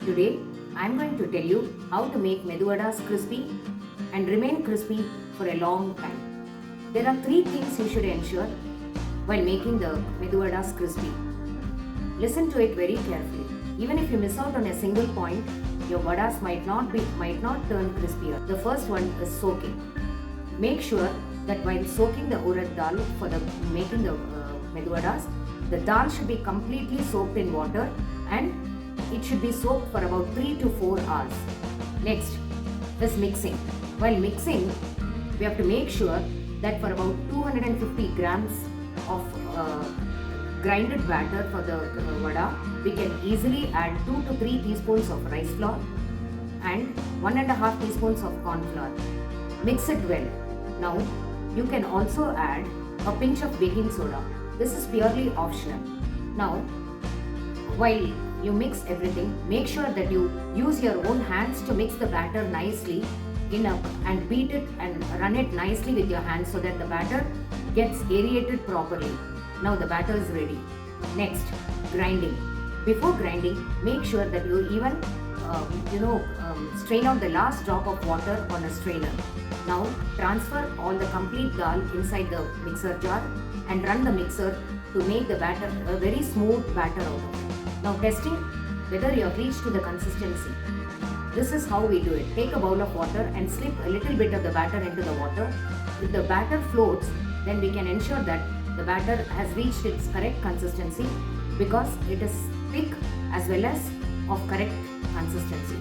Today, I am going to tell you how to make Medu Vadas crispy and remain crispy for a long time. There are 3 things you should ensure while making the Medu Vadas crispy. Listen to it very carefully. Even if you miss out on a single point, your vadas might not turn crispier. The first one is soaking. Make sure that while soaking the urad dal for making the Medu Vadas, the dal should be completely soaked in water and it should be soaked for about 3 to 4 hours. Next is mixing. While mixing, we have to make sure that for about 250 grams of grinded batter for the vada, we can easily add 2 to 3 teaspoons of rice flour and 1.5 teaspoons of corn flour. Mix it well. Now, you can also add a pinch of baking soda. This is purely optional. Now, while you mix everything, make sure that you use your own hands to mix the batter nicely and beat it and run it nicely with your hands so that the batter gets aerated properly. Now the batter is ready. Next, grinding. Before grinding, make sure that you even strain out the last drop of water on a strainer. Now transfer all the complete dal inside the mixer jar and run the mixer to make the batter a very smooth batter out of it. Now testing whether you have reached to the consistency. This is how we do it. Take a bowl of water and slip a little bit of the batter into the water. If the batter floats, then we can ensure that the batter has reached its correct consistency because it is thick as well as of correct consistency.